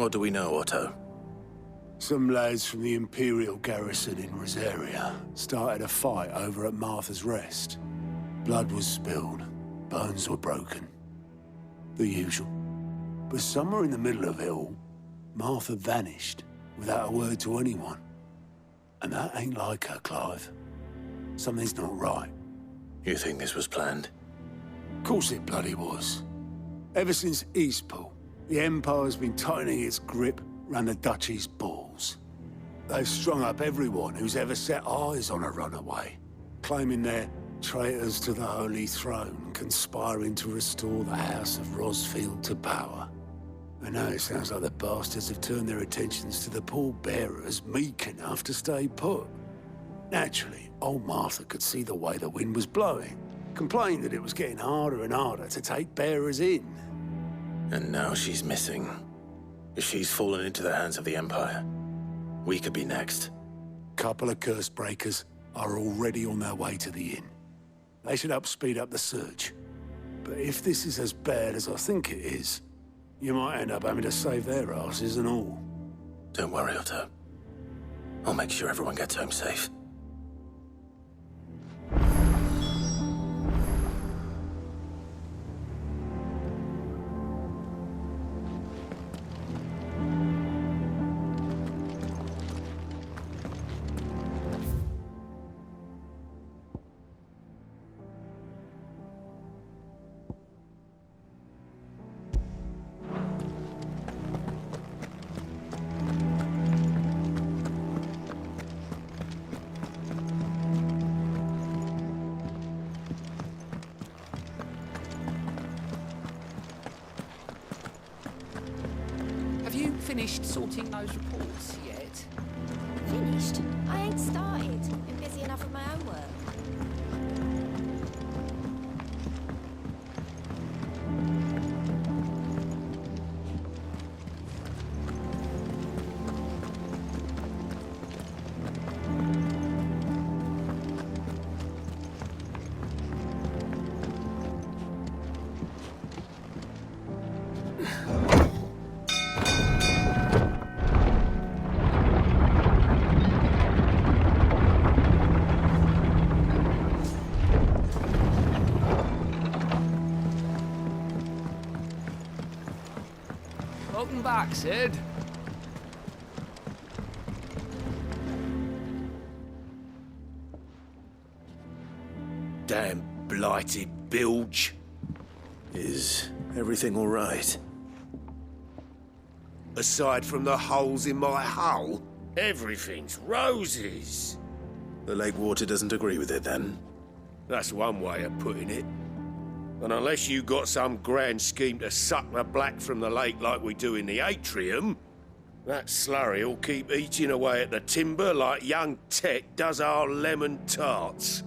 What do we know, Otto? Some lads from the Imperial garrison in Rosaria started a fight over at Martha's Rest. Blood was spilled, bones were broken. The usual. But somewhere in the middle of it all, Martha vanished without a word to anyone. And that ain't like her, Clive. Something's not right. You think this was planned? Of course it bloody was. Ever since Eastpool, the Empire's been tightening its grip round the Duchy's balls. They've strung up everyone who's ever set eyes on a runaway, claiming they're traitors to the Holy Throne, conspiring to restore the House of Rosfield to power. And now it sounds like the bastards have turned their attentions to the pallbearers meek enough to stay put. Naturally, old Martha could see the way the wind was blowing, complained that it was getting harder and harder to take bearers in. And now she's missing. If she's fallen into the hands of the Empire, we could be next. Couple of curse breakers are already on their way to the inn. They should help speed up the search. But if this is as bad as I think it is, you might end up having to save their asses and all. Don't worry, Otto. I'll make sure everyone gets home safe. Finished sorting those reports yet? Finished? I ain't started. Been busy enough with my own work. Welcome back, Sid. Damn blighted bilge. Is everything all right? Aside from the holes in my hull, everything's roses. The lake water doesn't agree with it, then? That's one way of putting it. And unless you got some grand scheme to suck the black from the lake like we do in the atrium, that slurry'll keep eating away at the timber like young Tech does our lemon tarts.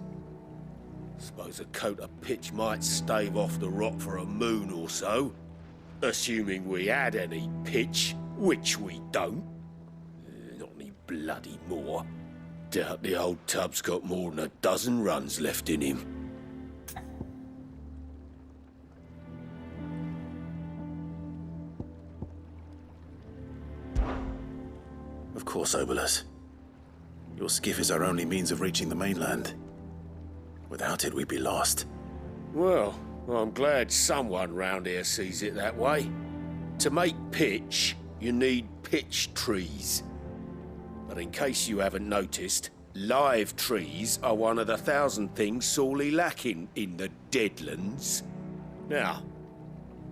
Suppose a coat of pitch might stave off the rot for a moon or so, assuming we had any pitch, which we don't. Not any bloody more. Doubt the old tub's got more than a dozen runs left in him. Of course, Obolus. Your skiff is our only means of reaching the mainland. Without it, we'd be lost. Well, I'm glad someone round here sees it that way. To make pitch, you need pitch trees. But in case you haven't noticed, live trees are one of the 1,000 things sorely lacking in the Deadlands. Now,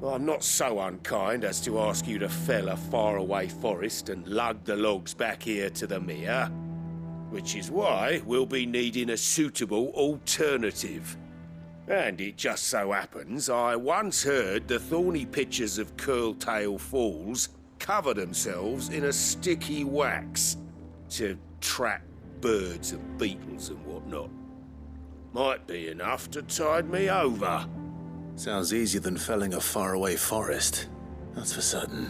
I'm not so unkind as to ask you to fell a faraway forest and lug the logs back here to the mere, which is why we'll be needing a suitable alternative. And it just so happens I once heard the thorny pitchers of Curltail Falls cover themselves in a sticky wax to trap birds and beetles and whatnot. Might be enough to tide me over. Sounds easier than felling a faraway forest. That's for certain.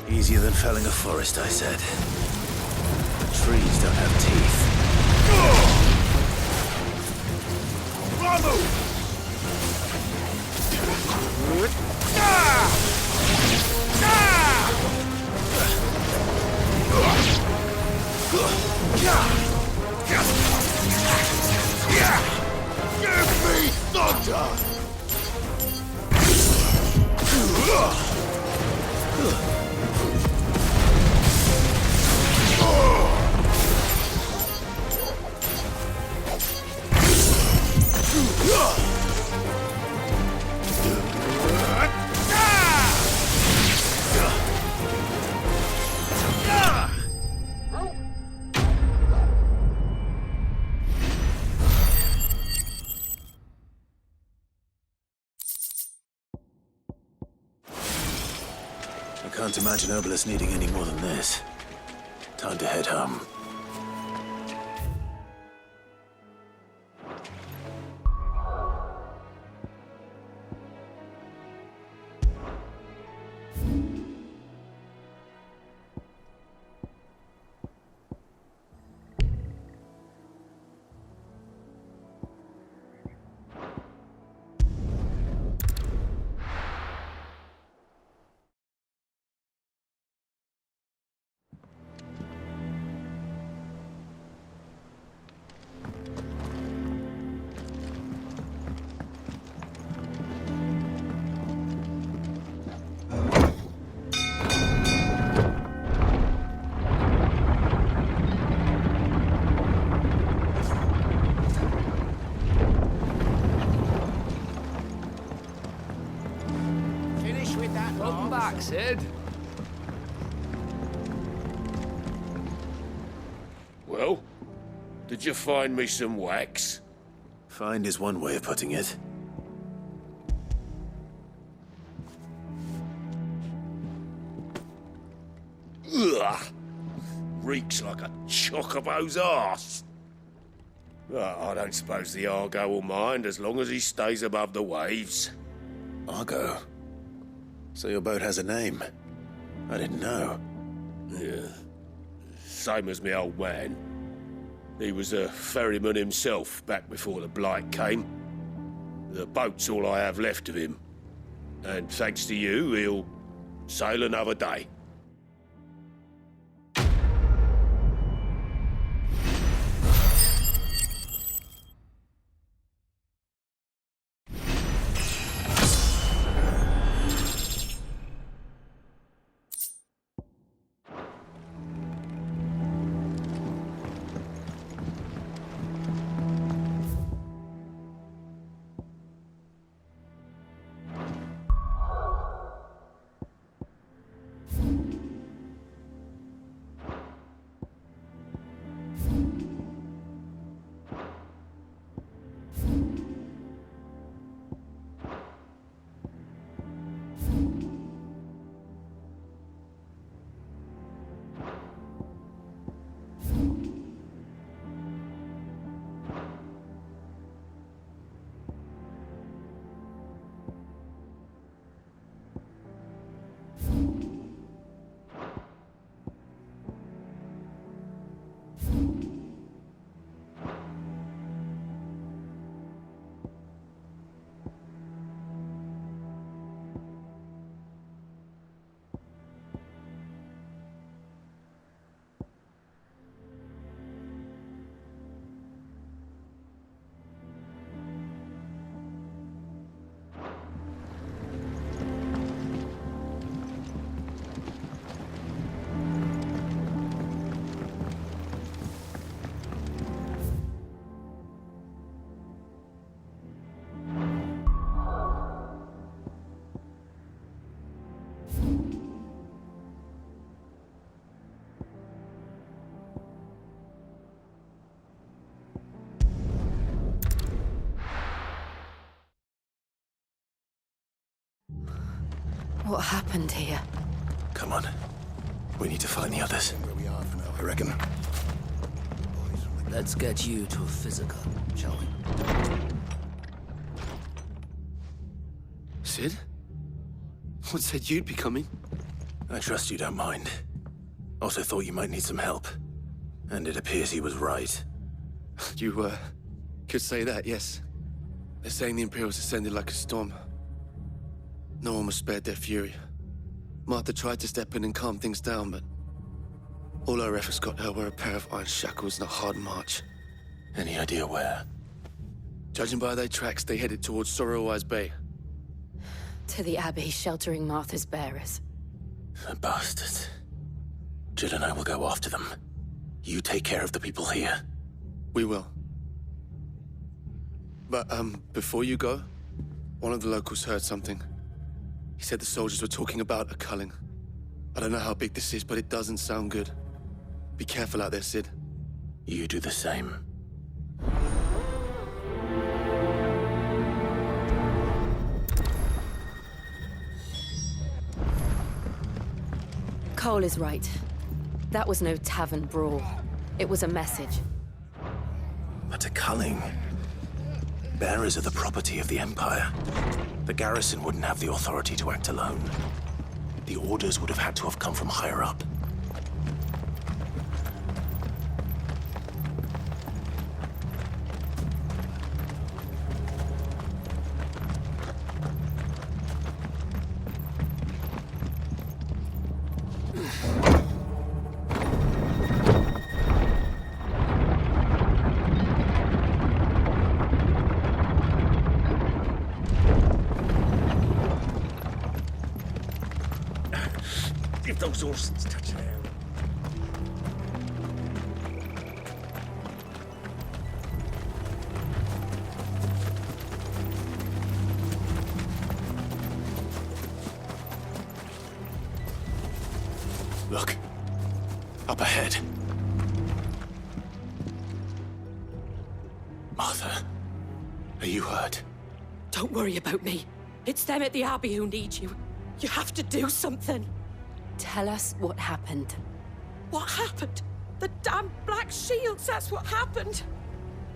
Easier than felling a forest, I said. The trees don't have teeth. Give me thunder! I can't imagine Obelus needing any more than this. Time to head home. Welcome back, Sid. Well, did you find me some wax? Find is one way of putting it. Ugh! Reeks like a Chocobo's arse. I don't suppose the Argo will mind as long as he stays above the waves. Argo? So your boat has a name? I didn't know. Yeah. Same as me old man. He was a ferryman himself back before the Blight came. The boat's all I have left of him. And thanks to you, he'll sail another day. What happened here? Come on. We need to find the others. I reckon. Let's get you to a physical, shall we? Sid? What said you'd be coming? I trust you don't mind. Also thought you might need some help. And it appears he was right. You, could say that, yes. They're saying the Imperials ascended like a storm. No one was spared their fury. Martha tried to step in and calm things down, but all her efforts got her were a pair of iron shackles and a hard march. Any idea where? Judging by their tracks, they headed towards Sorrowwise Bay. To the Abbey sheltering Martha's bearers. The bastards. Jill and I will go after them. You take care of the people here. We will. But, before you go, one of the locals heard something. He said the soldiers were talking about a culling. I don't know how big this is, but it doesn't sound good. Be careful out there, Sid. You do the same. Cole is right. That was no tavern brawl. It was a message. But a culling. Bearers are the property of the Empire. The garrison wouldn't have the authority to act alone. The orders would have had to have come from higher up. Give those Orsons touchdown. Look. Up ahead. Martha, are you hurt? Don't worry about me. It's them at the Abbey who need you. You have to do something. Tell us what happened. What happened? The damn Black Shields, that's what happened.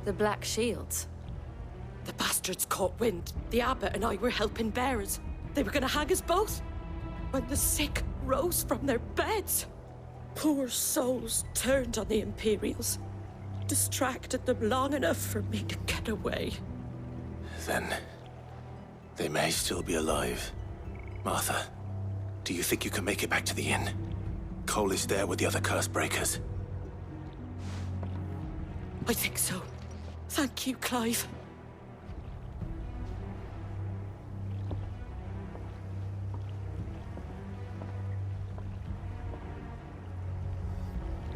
The Black Shields? The bastards caught wind. The abbot and I were helping bearers. They were gonna hang us both. When the sick rose from their beds, poor souls turned on the Imperials. Distracted them long enough for me to get away. Then, they may still be alive. Martha, do you think you can make it back to the inn? Cole is there with the other curse breakers. I think so. Thank you, Clive.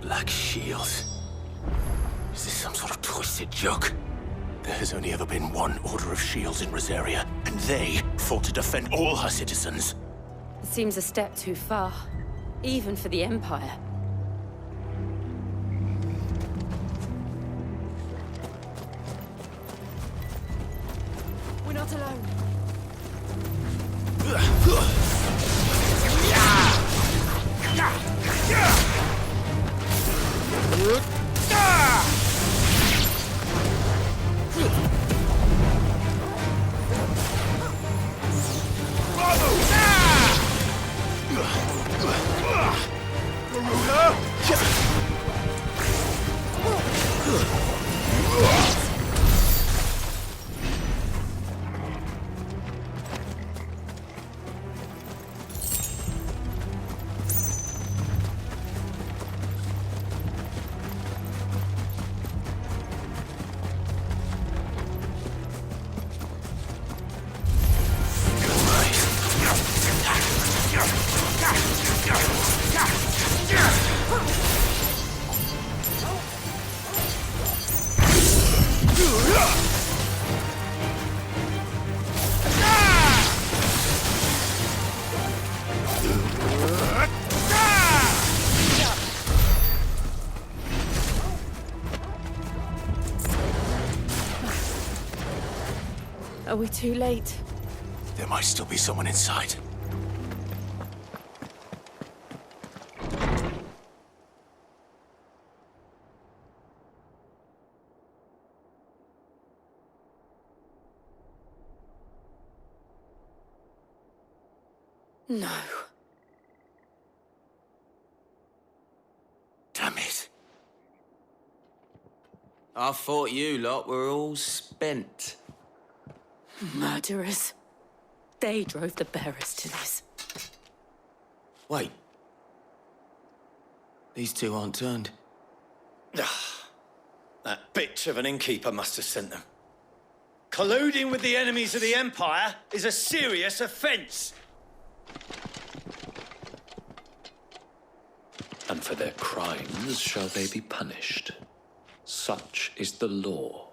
Black Shields? Is this some sort of twisted joke? There has only ever been one Order of Shields in Rosaria, and they fought to defend all her citizens. It seems a step too far, even for the Empire. We're not alone. Are we too late? There might still be someone inside. No. I thought you lot were all spent. Murderers. They drove the bearers to this. Wait. These two aren't turned. That bitch of an innkeeper must have sent them. Colluding with the enemies of the Empire is a serious offence. And for their crimes shall they be punished. Such is the law.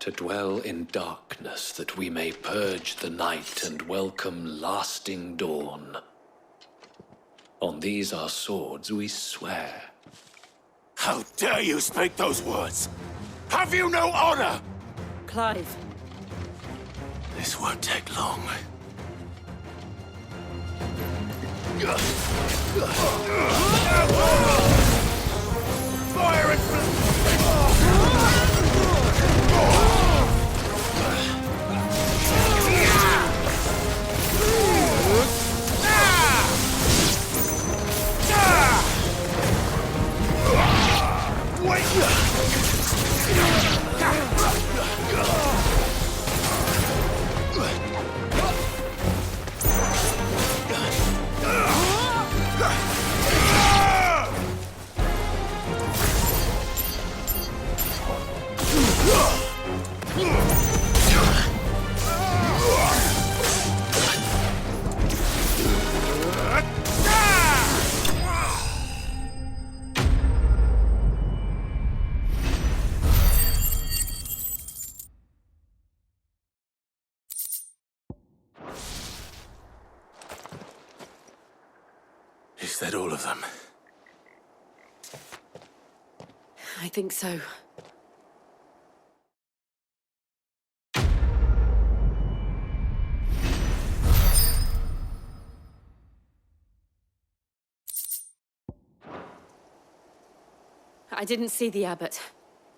To dwell in darkness that we may purge the night and welcome lasting dawn. On these our swords we swear. How dare you speak those words? Have you no honor? Clive. This won't take long. Fire and Is that all of them? I think so. I didn't see the abbot.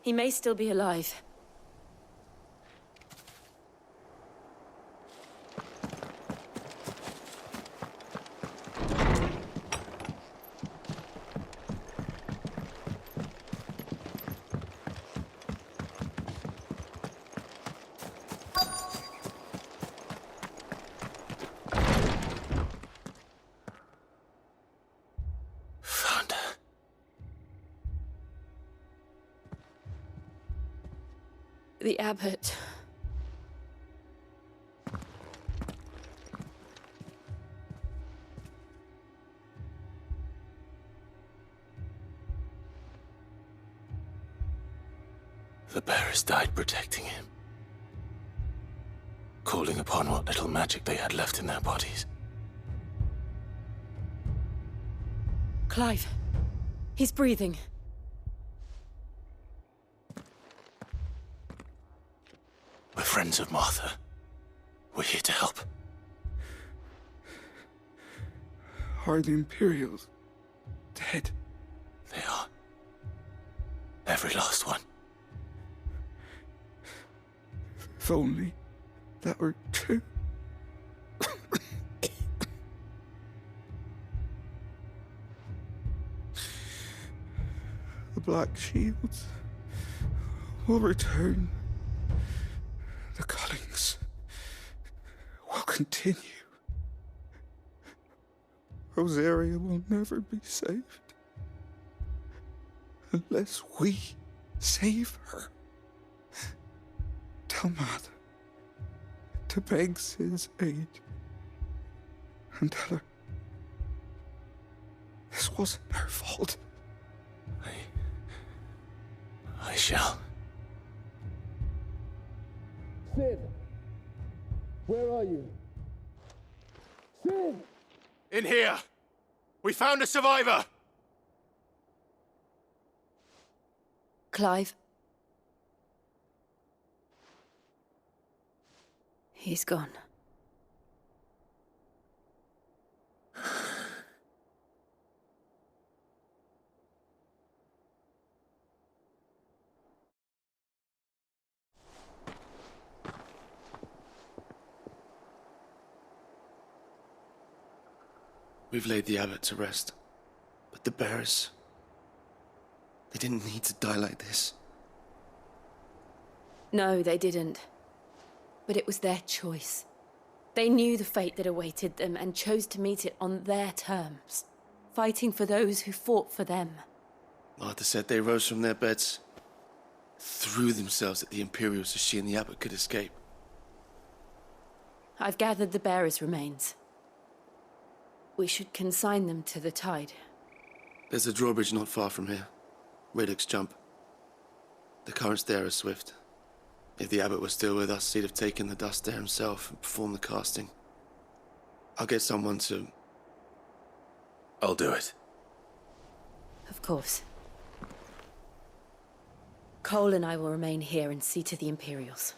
He may still be alive. Found her. The abbot. The bearers died protecting him. Calling upon what little magic they had left in their bodies. Clive. He's breathing. We're friends of Martha. We're here to help. Are the Imperials dead? They are. Every last one. If only that were true. The Black Shields will return. The Cullings will continue. Rosaria will never be saved unless we save her. Tell Matt to beg Sid's aid and tell her this wasn't her fault. I shall. Sid! Where are you? Sid! in here. We found a survivor. Clive. He's gone. We've laid the abbot to rest, but the bearers... They didn't need to die like this. No, they didn't. But it was their choice. They knew the fate that awaited them and chose to meet it on their terms, fighting for those who fought for them. Martha said they rose from their beds, threw themselves at the Imperials so she and the Abbot could escape. I've gathered the bearers' remains. We should consign them to the tide. There's a drawbridge not far from here. Riddick's Jump. The currents there are swift. If the Abbot was still with us, he'd have taken the dust there himself and performed the casting. I'll get someone to... I'll do it. Of course. Cole and I will remain here and see to the Imperials.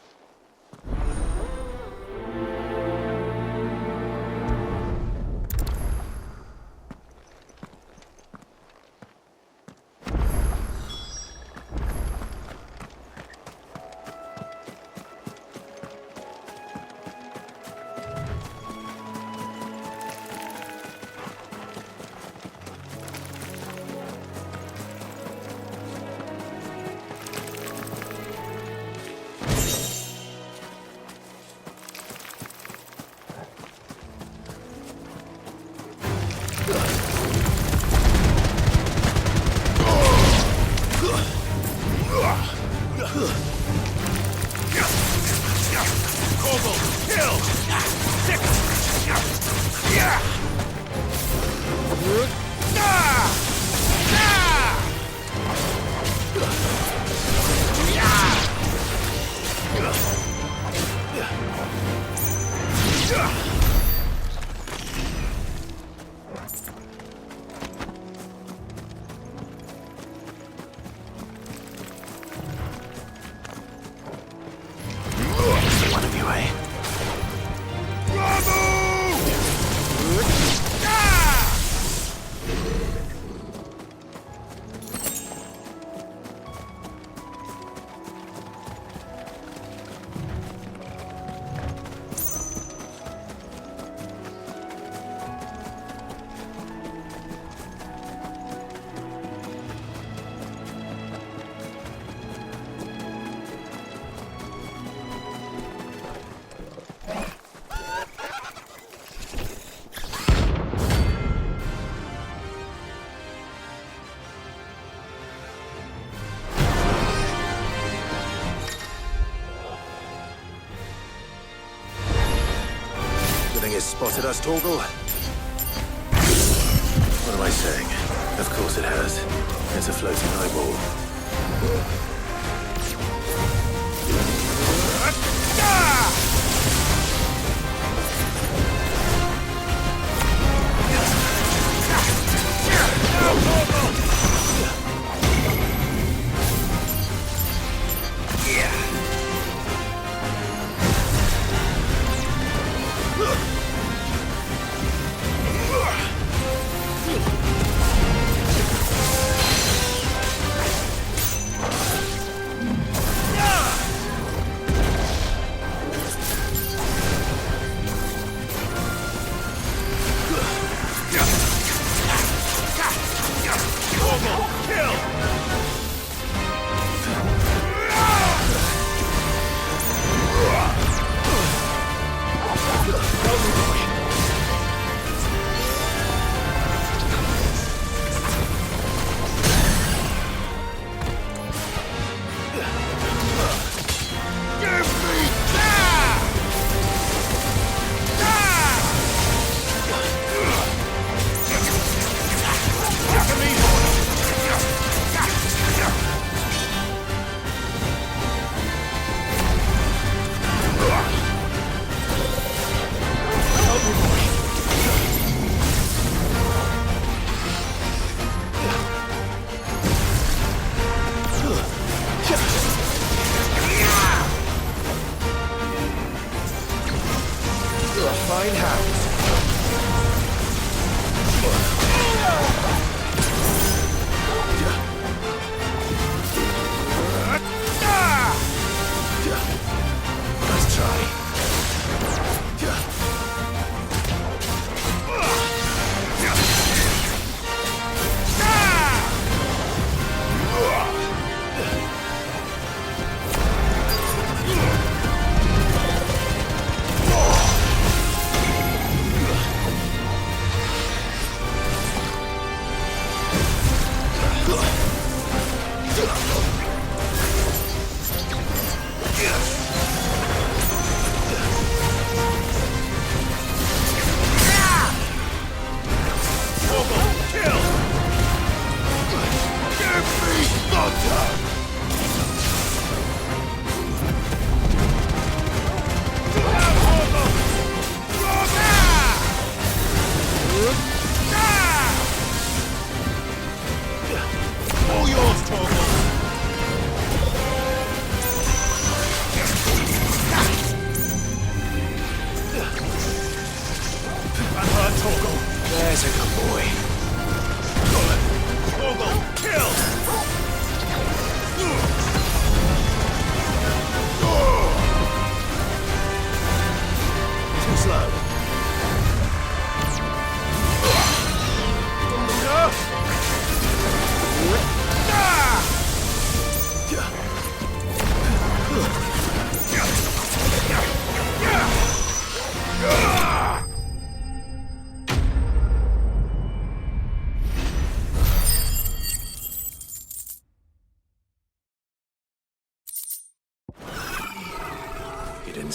Spotted us, Torgal? What am I saying? Of course it has. It's a floating eyeball.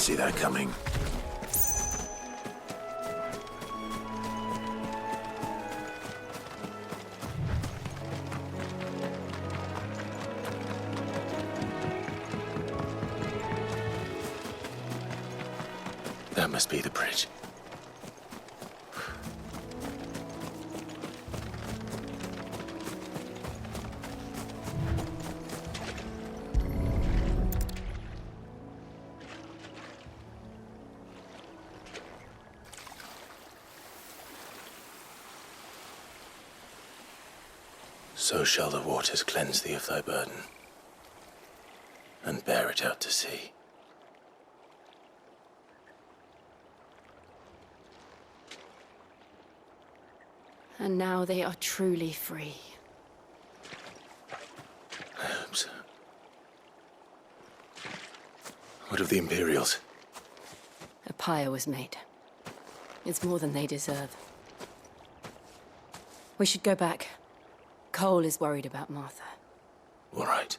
see that coming. That must be the bridge. So shall the waters cleanse thee of thy burden, and bear it out to sea. And now they are truly free. I hope so. What of the Imperials? A pyre was made. It's more than they deserve. We should go back. Cole is worried about Martha. All right.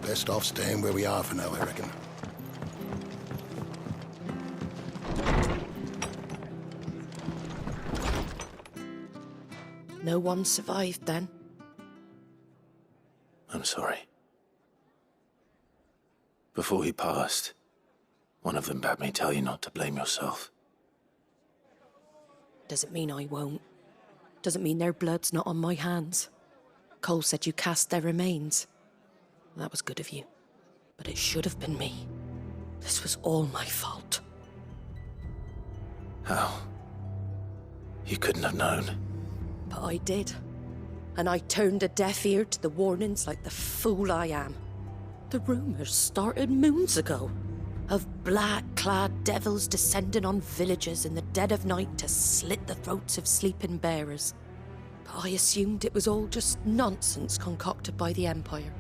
Best off staying where we are for now, I reckon. No one survived then? I'm sorry. Before he passed, one of them bade me tell you not to blame yourself. Doesn't mean I won't. Doesn't mean their blood's not on my hands. Cole said you cast their remains. That was good of you. But it should have been me. This was all my fault. How? You couldn't have known. But I did. And I turned a deaf ear to the warnings like the fool I am. The rumours started moons ago. Of black-clad devils descending on villages in the dead of night to slit the throats of sleeping bearers. But I assumed it was all just nonsense concocted by the Empire.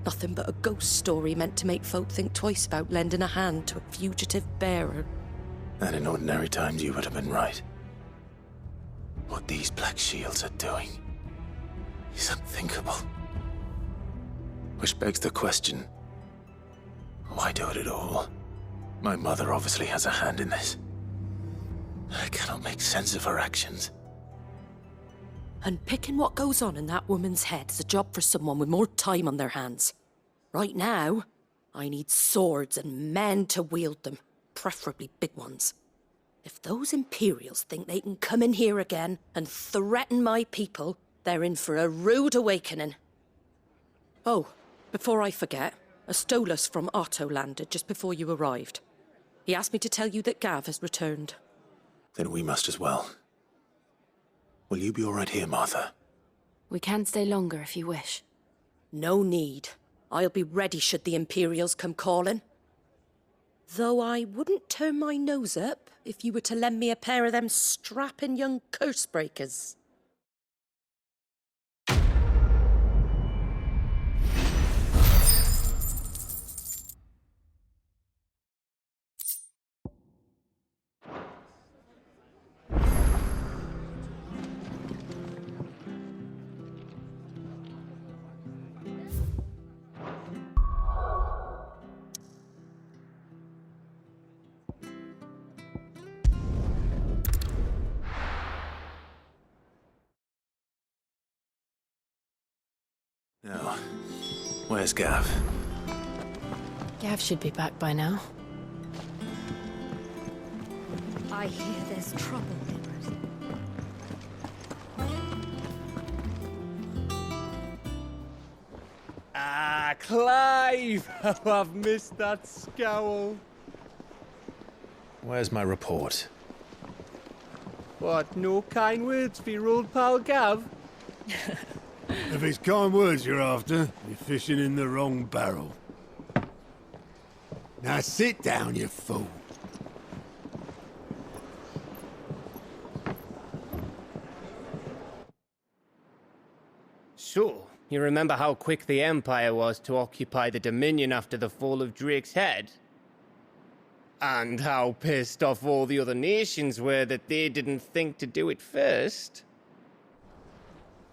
Nothing but a ghost story meant to make folk think twice about lending a hand to a fugitive bearer. And in ordinary times you would have been right. What these Black Shields are doing is unthinkable. Which begs the question, why do it at all? My mother obviously has a hand in this. I cannot make sense of her actions. And picking what goes on in that woman's head is a job for someone with more time on their hands. Right now, I need swords and men to wield them, preferably big ones. If those Imperials think they can come in here again and threaten my people, they're in for a rude awakening. Oh, before I forget, a Stolas from Otto landed just before you arrived. He asked me to tell you that Gav has returned. Then we must as well. Will you be all right here, Martha? We can stay longer if you wish. No need. I'll be ready should the Imperials come calling. Though I wouldn't turn my nose up if you were to lend me a pair of them strapping young curse breakers. Now, where's Gav? Gav should be back by now. I hear there's trouble. Ah, Clive! Oh, I've missed that scowl. Where's my report? What, no kind words for your old pal Gav? If it's kind words you're after, you're fishing in the wrong barrel. Now sit down, you fool. So, you remember how quick the Empire was to occupy the Dominion after the fall of Drake's head? And how pissed off all the other nations were that they didn't think to do it first?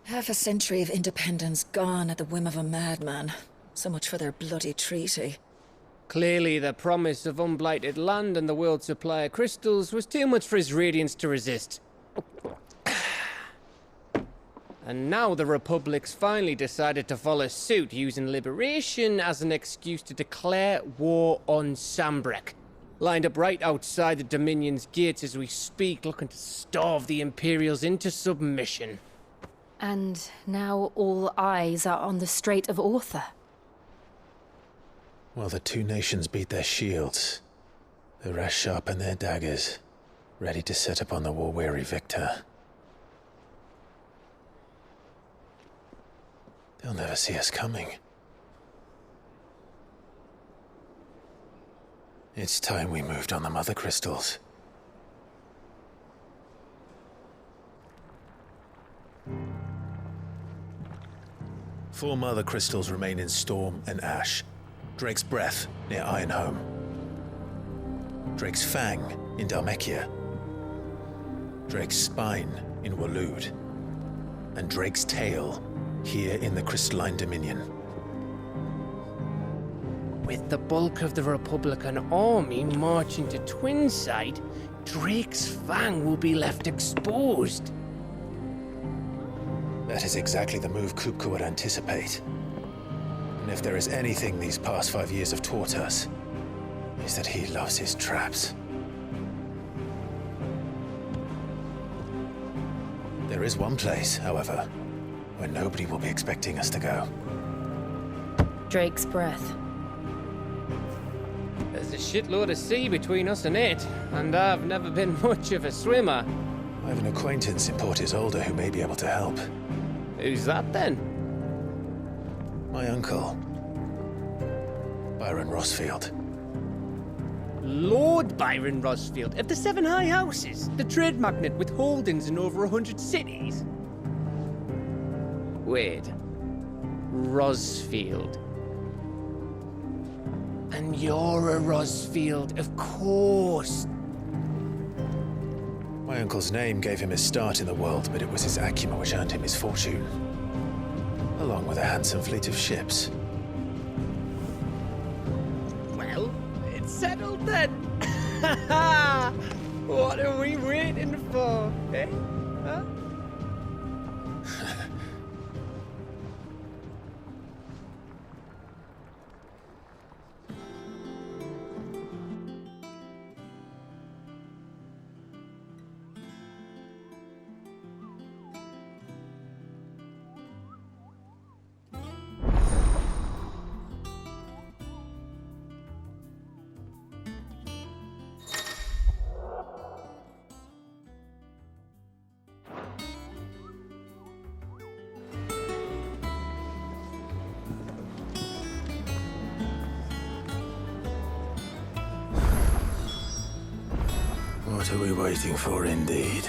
Half a century of independence gone at the whim of a madman. So much for their bloody treaty. Clearly, the promise of unblighted land and the world's supply of crystals was too much for his radiance to resist. And now the Republic's finally decided to follow suit, using liberation as an excuse to declare war on Sambrek. Lined up right outside the Dominion's gates as we speak, looking to starve the Imperials into submission. And now all eyes are on the Strait of Author. While the two nations beat their shields, the rest sharpen their daggers, ready to set upon the war-weary victor. They'll never see us coming. It's time we moved on the Mother Crystals. Four Mother Crystals remain in Storm and Ash. Drake's Breath near Ironhome. Drake's Fang in Dhalmekia. Drake's Spine in Waloed. And Drake's Tail here in the Crystalline Dominion. With the bulk of the Republican army marching to Twinside, Drake's Fang will be left exposed. That is exactly the move Kupka would anticipate. And if there is anything these past 5 years have taught us, is that he loves his traps. There is one place, however, where nobody will be expecting us to go. Drake's Breath. There's a shitload of sea between us and it, and I've never been much of a swimmer. I have an acquaintance in Port Isolde who may be able to help. Who's that then? My uncle, Byron Rosfield. Lord Byron Rosfield of the Seven High Houses, the trade magnate with holdings in over 100 cities. Wait, Rosfield. And you're a Rosfield, of course. My uncle's name gave him his start in the world, but it was his acumen which earned him his fortune, along with a handsome fleet of ships. Well, it's settled then. What are we waiting for, eh? Huh? What are we waiting for, indeed?